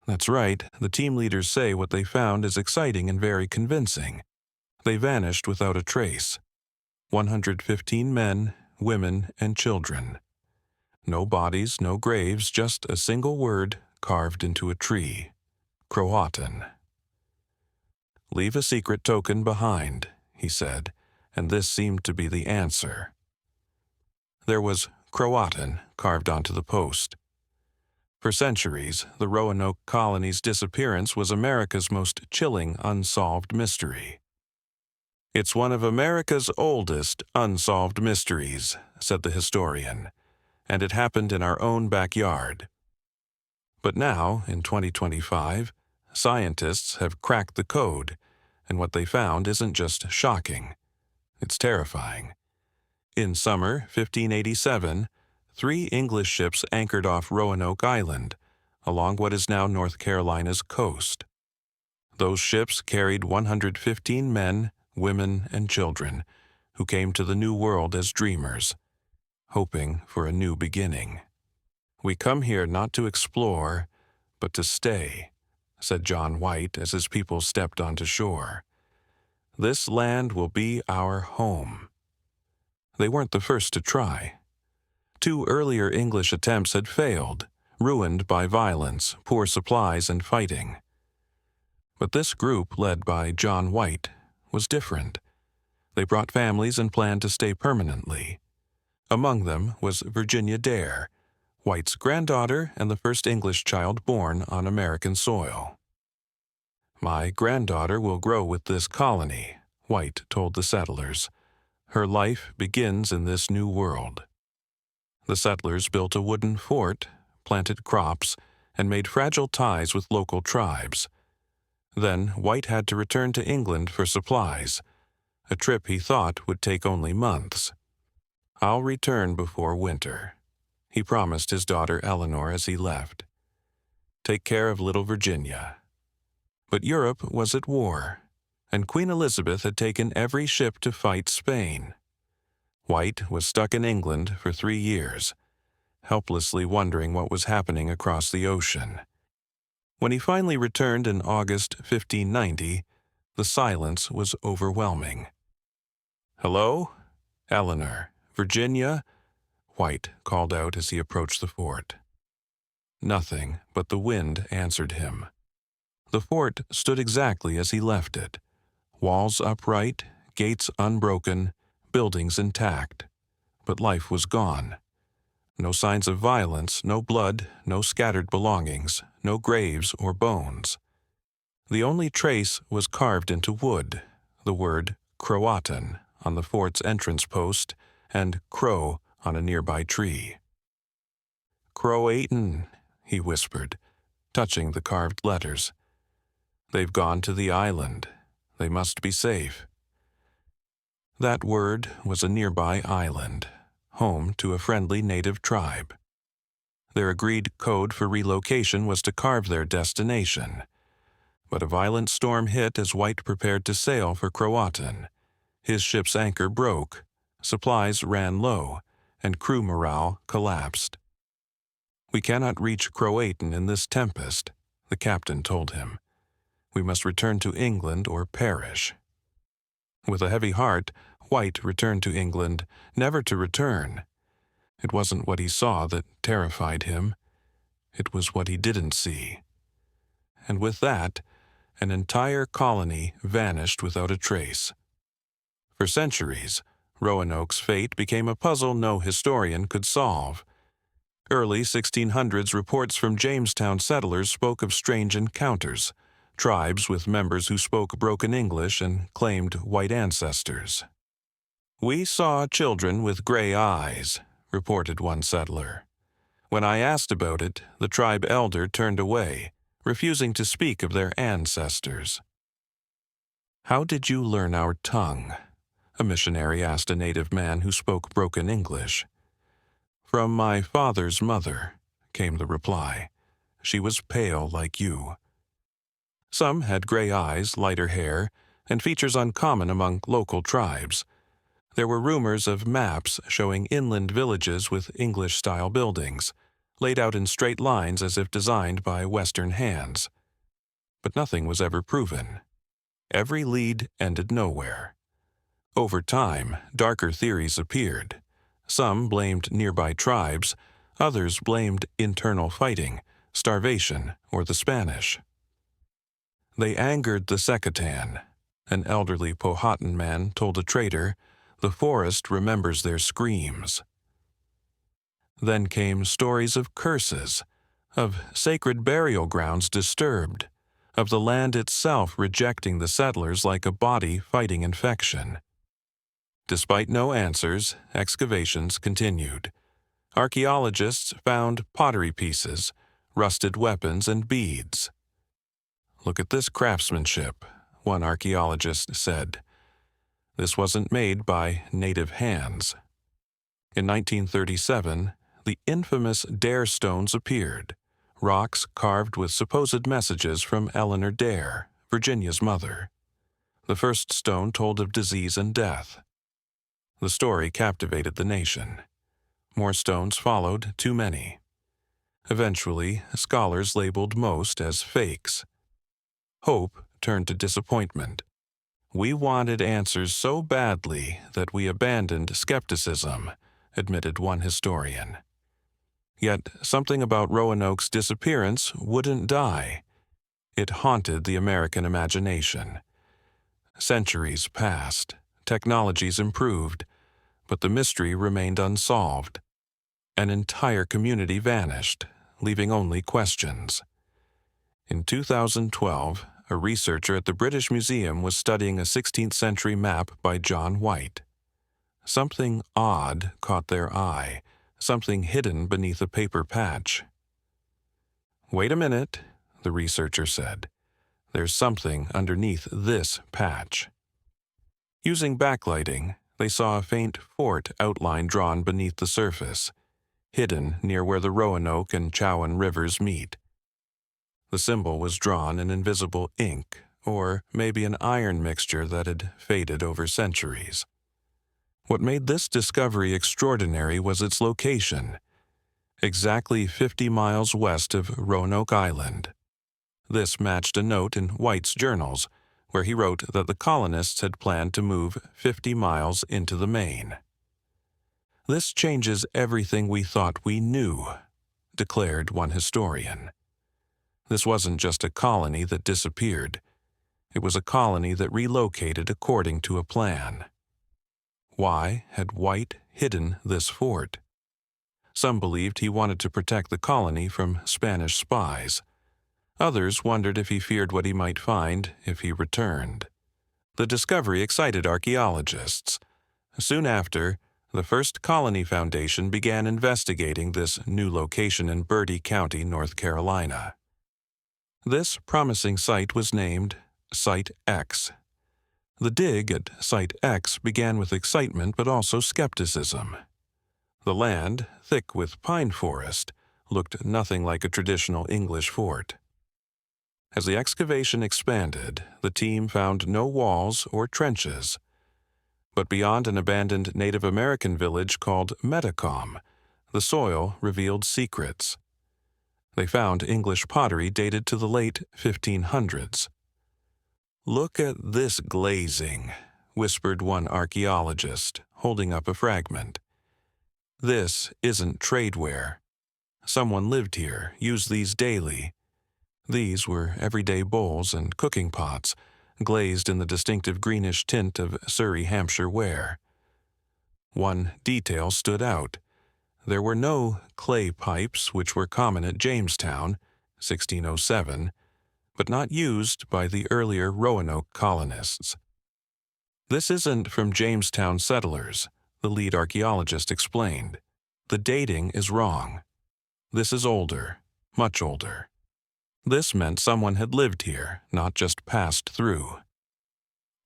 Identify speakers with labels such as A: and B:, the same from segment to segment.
A: That's right, the team leaders say what they found is exciting and very convincing. They vanished without a trace. 115 men, women, and children. No bodies, no graves, just a single word carved into a tree. Croatan. "Leave a secret token behind," he said, and this seemed to be the answer. There was Croatan carved onto the post. For centuries, the Roanoke colony's disappearance was America's most chilling unsolved mystery. "It's one of America's oldest unsolved mysteries," said the historian, "and it happened in our own backyard." But now, in 2025, scientists have cracked the code, and what they found isn't just shocking, it's terrifying. In summer 1587, 3 English ships anchored off Roanoke Island, along what is now North Carolina's coast. Those ships carried 115 men, women, and children, who came to the New World as dreamers, hoping for a new beginning. "We come here not to explore, but to stay," said John White as his people stepped onto shore. "This land will be our home." They weren't the first to try. 2 earlier English attempts had failed, ruined by violence, poor supplies, and fighting. But this group, led by John White, was different. They brought families and planned to stay permanently. Among them was Virginia Dare, White's granddaughter and the first English child born on American soil. "My granddaughter will grow with this colony," White told the settlers. "Her life begins in this new world." The settlers built a wooden fort, planted crops, and made fragile ties with local tribes. Then White had to return to England for supplies, a trip he thought would take only months. "I'll return before winter," he promised his daughter Eleanor as he left. "Take care of little Virginia." But Europe was at war, and Queen Elizabeth had taken every ship to fight Spain. White was stuck in England for 3 years, helplessly wondering what was happening across the ocean. When he finally returned in August 1590, the silence was overwhelming. "Hello? Eleanor, Virginia?" White called out as he approached the fort. Nothing but the wind answered him. The fort stood exactly as he left it, walls upright, gates unbroken, buildings intact. But life was gone. No signs of violence, no blood, no scattered belongings, no graves or bones. The only trace was carved into wood, the word Croatan on the fort's entrance post and Crow on a nearby tree. "Croatan," he whispered, touching the carved letters. "They've gone to the island. They must be safe." That word was a nearby island, home to a friendly native tribe. Their agreed code for relocation was to carve their destination. But a violent storm hit as White prepared to sail for Croatan. His ship's anchor broke, supplies ran low, and crew morale collapsed. "We cannot reach Croatan in this tempest," the captain told him. "We must return to England or perish." With a heavy heart, White returned to England, never to return. It wasn't what he saw that terrified him. It was what he didn't see. And with that, an entire colony vanished without a trace. For centuries, Roanoke's fate became a puzzle no historian could solve. Early 1600s reports from Jamestown settlers spoke of strange encounters, tribes with members who spoke broken English and claimed white ancestors. "We saw children with gray eyes," reported one settler. "When I asked about it, the tribe elder turned away, refusing to speak of their ancestors." "How did you learn our tongue?" a missionary asked a native man who spoke broken English. "From my father's mother," came the reply. "She was pale like you." Some had gray eyes, lighter hair, and features uncommon among local tribes. There were rumors of maps showing inland villages with English-style buildings, laid out in straight lines as if designed by Western hands. But nothing was ever proven. Every lead ended nowhere. Over time, darker theories appeared. Some blamed nearby tribes, others blamed internal fighting, starvation, or the Spanish. They angered the Secatan. An elderly Powhatan man told a trader, "The forest remembers their screams." Then came stories of curses, of sacred burial grounds disturbed, of the land itself rejecting the settlers like a body fighting infection. Despite no answers, excavations continued. Archaeologists found pottery pieces, rusted weapons, and beads. "Look at this craftsmanship," one archaeologist said. "This wasn't made by native hands." In 1937, the infamous Dare stones appeared, rocks carved with supposed messages from Eleanor Dare, Virginia's mother. The first stone told of disease and death. The story captivated the nation. More stones followed, too many. Eventually, scholars labeled most as fakes. Hope turned to disappointment. "We wanted answers so badly that we abandoned skepticism," admitted one historian. Yet something about Roanoke's disappearance wouldn't die. It haunted the American imagination. Centuries passed, technologies improved, but the mystery remained unsolved. An entire community vanished, leaving only questions. In 2012, a researcher at the British Museum was studying a 16th century map by John White. Something odd caught their eye, something hidden beneath a paper patch. "Wait a minute," the researcher said. "There's something underneath this patch." Using backlighting, they saw a faint fort outline drawn beneath the surface, hidden near where the Roanoke and Chowan rivers meet. The symbol was drawn in invisible ink, or maybe an iron mixture that had faded over centuries. What made this discovery extraordinary was its location, exactly 50 miles west of Roanoke Island. This matched a note in White's journals, where he wrote that the colonists had planned to move 50 miles into the Main. "This changes everything we thought we knew," declared one historian. This wasn't just a colony that disappeared. It was a colony that relocated according to a plan. Why had White hidden this fort? Some believed he wanted to protect the colony from Spanish spies. Others wondered if he feared what he might find if he returned. The discovery excited archaeologists. Soon after, the First Colony Foundation began investigating this new location in Bertie County, North Carolina. This promising site was named Site X. The dig at Site X began with excitement but also skepticism. The land, thick with pine forest, looked nothing like a traditional English fort. As the excavation expanded, the team found no walls or trenches. But beyond an abandoned Native American village called Metacom, the soil revealed secrets. They found English pottery dated to the late 1500s. "Look at this glazing," whispered one archaeologist, holding up a fragment. "This isn't tradeware. Someone lived here, used these daily." These were everyday bowls and cooking pots, glazed in the distinctive greenish tint of Surrey, Hampshire ware. One detail stood out. There were no clay pipes, which were common at Jamestown, 1607, but not used by the earlier Roanoke colonists. "This isn't from Jamestown settlers," the lead archaeologist explained. "The dating is wrong. This is older, much older." This meant someone had lived here, not just passed through.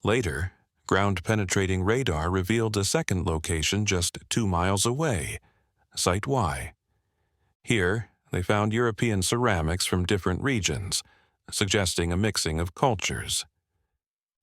A: Later, ground-penetrating radar revealed a second location just 2 miles away, Site Y. Here, they found European ceramics from different regions, suggesting a mixing of cultures.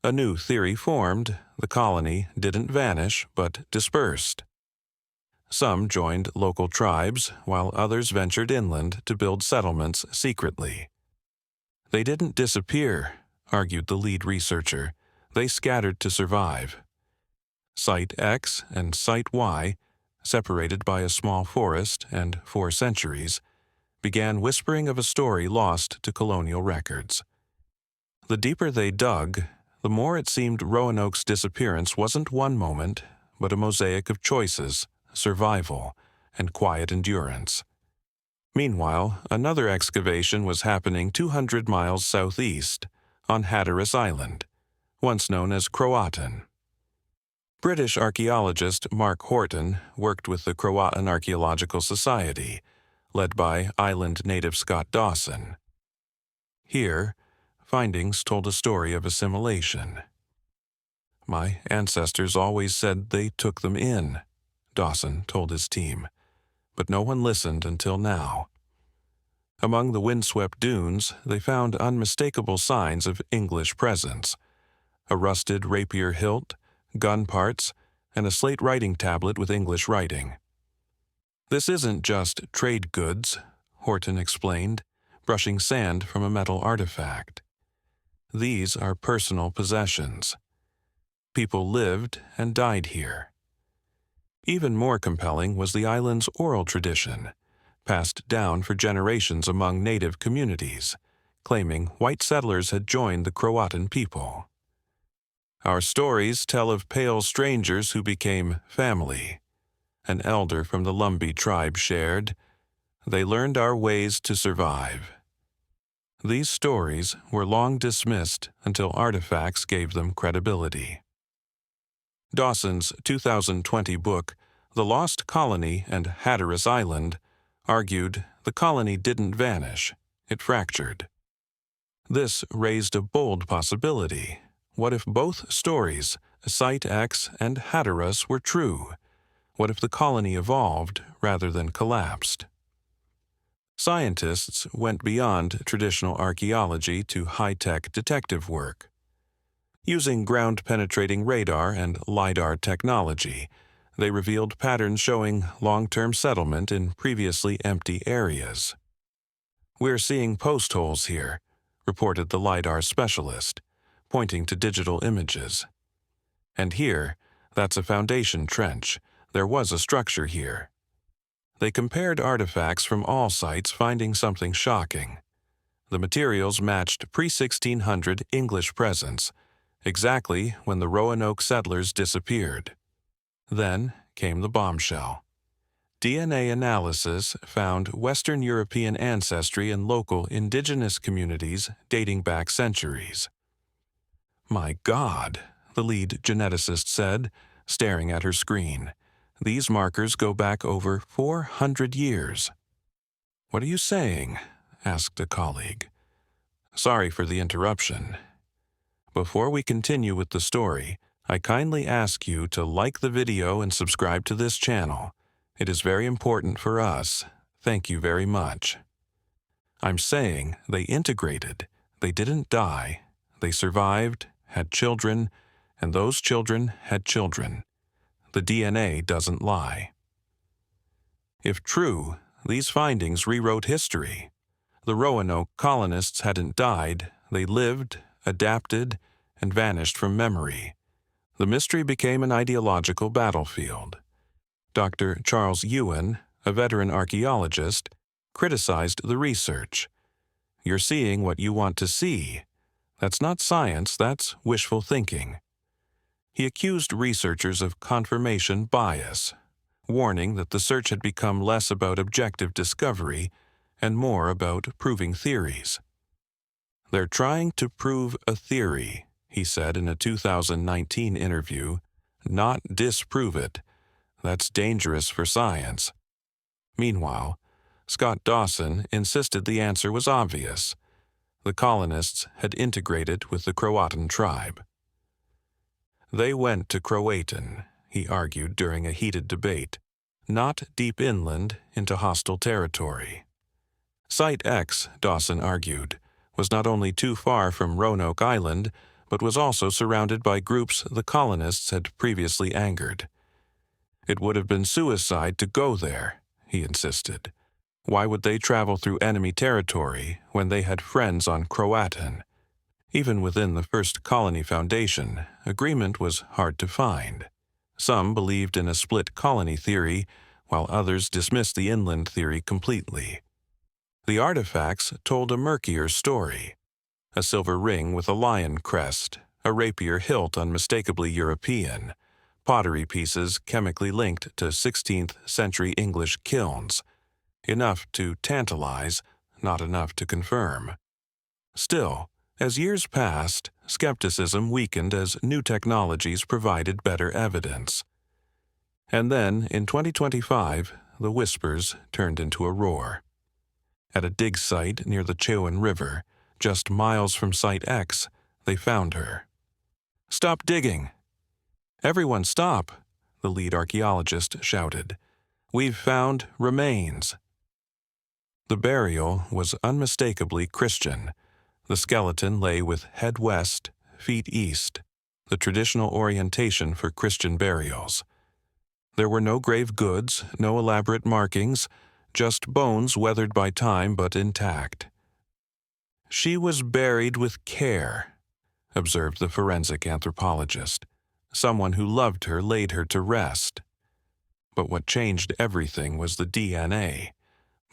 A: A new theory formed: the colony didn't vanish, but dispersed. Some joined local tribes, while others ventured inland to build settlements secretly. They didn't disappear, argued the lead researcher. They scattered to survive. Site X and Site Y, separated by a small forest and 4 centuries, began whispering of a story lost to colonial records. The deeper they dug, the more it seemed Roanoke's disappearance wasn't one moment, but a mosaic of choices, survival, and quiet endurance. Meanwhile, another excavation was happening 200 miles southeast, on Hatteras Island, once known as Croatan. British archaeologist Mark Horton worked with the Croatan Archaeological Society, led by island native Scott Dawson. Here, findings told a story of assimilation. "My ancestors always said they took them in," Dawson told his team, but no one listened until now. Among the windswept dunes, they found unmistakable signs of English presence: a rusted rapier hilt, gun parts, and a slate writing tablet with English writing. "This isn't just trade goods," Horton explained, brushing sand from a metal artifact. "These are personal possessions. People lived and died here." Even more compelling was the island's oral tradition, passed down for generations among native communities, claiming white settlers had joined the Croatan people. "Our stories tell of pale strangers who became family," an elder from the Lumbee tribe shared. "They learned our ways to survive." These stories were long dismissed until artifacts gave them credibility. Dawson's 2020 book, The Lost Colony and Hatteras Island, argued the colony didn't vanish, it fractured. This raised a bold possibility. What if both stories, Site X and Hatteras, were true? What if the colony evolved rather than collapsed? Scientists went beyond traditional archaeology to high-tech detective work. Using ground-penetrating radar and LiDAR technology, they revealed patterns showing long-term settlement in previously empty areas. "We're seeing post holes here," reported the LiDAR specialist, pointing to digital images. "And here, that's a foundation trench. There was a structure here." They compared artifacts from all sites, finding something shocking. The materials matched pre-1600 English presence, exactly when the Roanoke settlers disappeared. Then came the bombshell. DNA analysis found Western European ancestry in local indigenous communities dating back centuries. "My God," the lead geneticist said, staring at her screen. "These markers go back over 400 years." "What are you saying?" asked a colleague. "Sorry for the interruption. Before we continue with the story, I kindly ask you to like the video and subscribe to this channel. It is very important for us. Thank you very much." I'm saying they integrated. They didn't die. They survived, had children, and those children had children. The DNA doesn't lie. If true, these findings rewrote history. The Roanoke colonists hadn't died. They lived, adapted, and vanished from memory. The mystery became an ideological battlefield. Dr. Charles Ewan, a veteran archaeologist, criticized the research. "You're seeing what you want to see. That's not science, that's wishful thinking." He accused researchers of confirmation bias, warning that the search had become less about objective discovery and more about proving theories. "They're trying to prove a theory," he said in a 2019 interview, "not disprove it. That's dangerous for science." Meanwhile, Scott Dawson insisted the answer was obvious. The colonists had integrated with the Croatan tribe. "They went to Croatan," he argued during a heated debate, "not deep inland into hostile territory." Site X, Dawson argued, was not only too far from Roanoke Island, but was also surrounded by groups the colonists had previously angered. It would have been suicide to go there, he insisted. Why would they travel through enemy territory when they had friends on Croatan? Even within the first colony foundation, agreement was hard to find. Some believed in a split colony theory, while others dismissed the inland theory completely. The artifacts told a murkier story. A silver ring with a lion crest, a rapier hilt unmistakably European, pottery pieces chemically linked to 16th century English kilns. Enough to tantalize, not enough to confirm. Still, as years passed, skepticism weakened as new technologies provided better evidence. And then, in 2025, the whispers turned into a roar. At a dig site near the Chowan River, just miles from Site X, they found her. "Stop digging!" "Everyone stop!" the lead archaeologist shouted. "We've found remains." The burial was unmistakably Christian. The skeleton lay with head west, feet east, the traditional orientation for Christian burials. There were no grave goods, no elaborate markings, just bones weathered by time but intact. "She was buried with care," observed the forensic anthropologist. "Someone who loved her laid her to rest." But what changed everything was the DNA.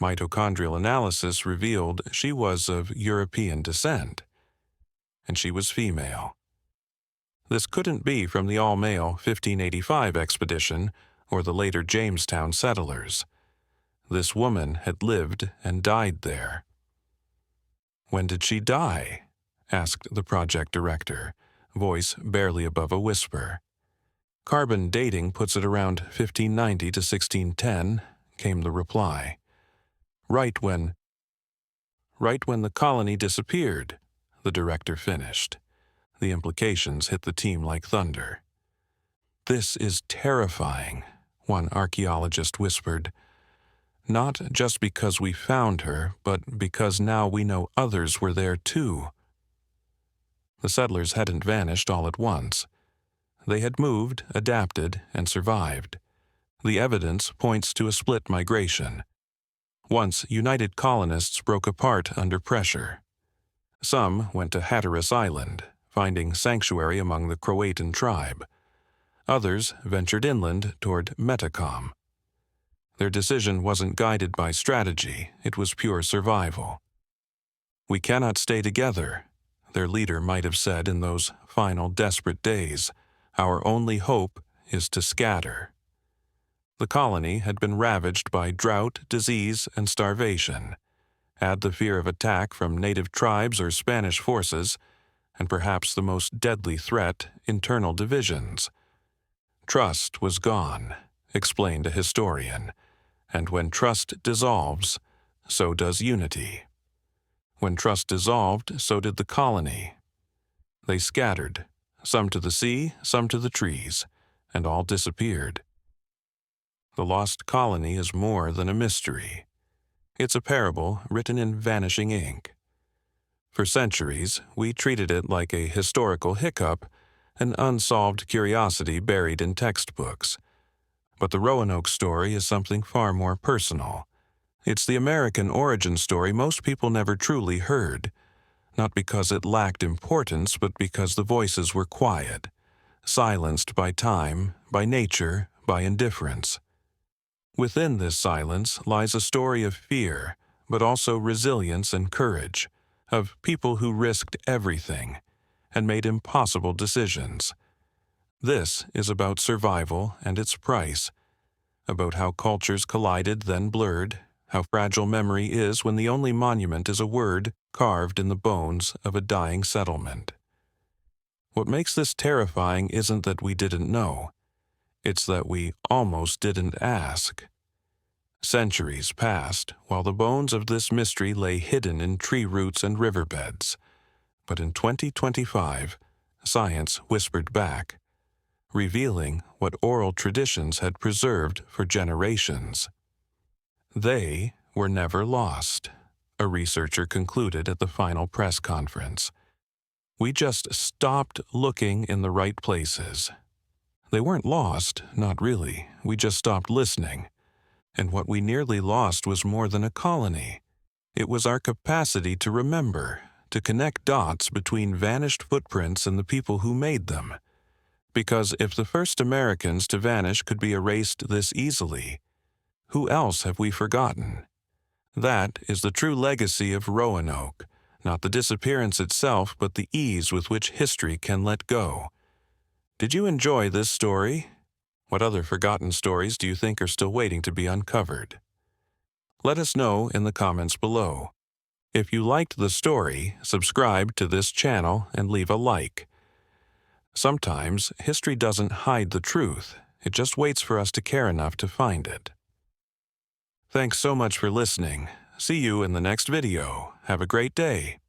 A: Mitochondrial analysis revealed she was of European descent, and she was female. This couldn't be from the all-male 1585 expedition or the later Jamestown settlers. This woman had lived and died there. "When did she die?" asked the project director, voice barely above a whisper. "Carbon dating puts it around 1590 to 1610, came the reply. Right when the colony disappeared," the director finished. The implications hit the team like thunder. "This is terrifying," one archaeologist whispered. "Not just because we found her, but because now we know others were there too." The settlers hadn't vanished all at once. They had moved, adapted, and survived. The evidence points to a split migration. Once united colonists broke apart under pressure. Some went to Hatteras Island, finding sanctuary among the Croatan tribe. Others ventured inland toward Metacom. Their decision wasn't guided by strategy, it was pure survival. "We cannot stay together," their leader might have said in those final desperate days. "Our only hope is to scatter." The colony had been ravaged by drought, disease, and starvation. Add the fear of attack from native tribes or Spanish forces, and perhaps the most deadly threat, internal divisions. "Trust was gone," explained a historian, "and when trust dissolves, so does unity." When trust dissolved, so did the colony. They scattered, some to the sea, some to the trees, and all disappeared. The lost colony is more than a mystery. It's a parable written in vanishing ink. For centuries, we treated it like a historical hiccup, an unsolved curiosity buried in textbooks. But the Roanoke story is something far more personal. It's the American origin story most people never truly heard, not because it lacked importance, but because the voices were quiet, silenced by time, by nature, by indifference. Within this silence lies a story of fear, but also resilience and courage, of people who risked everything and made impossible decisions. This is about survival and its price, about how cultures collided then blurred, how fragile memory is when the only monument is a word carved in the bones of a dying settlement. What makes this terrifying isn't that we didn't know. It's that we almost didn't ask. Centuries passed while the bones of this mystery lay hidden in tree roots and riverbeds. But in 2025, science whispered back, revealing what oral traditions had preserved for generations. They were never lost, a researcher concluded at the final press conference. We just stopped looking in the right places. They weren't lost, not really. We just stopped listening. And what we nearly lost was more than a colony. It was our capacity to remember, to connect dots between vanished footprints and the people who made them. Because if the first Americans to vanish could be erased this easily, who else have we forgotten? That is the true legacy of Roanoke, not the disappearance itself, but the ease with which history can let go. Did you enjoy this story? What other forgotten stories do you think are still waiting to be uncovered? Let us know in the comments below. If you liked the story, subscribe to this channel and leave a like. Sometimes, history doesn't hide the truth. It just waits for us to care enough to find it. Thanks so much for listening. See you in the next video. Have a great day.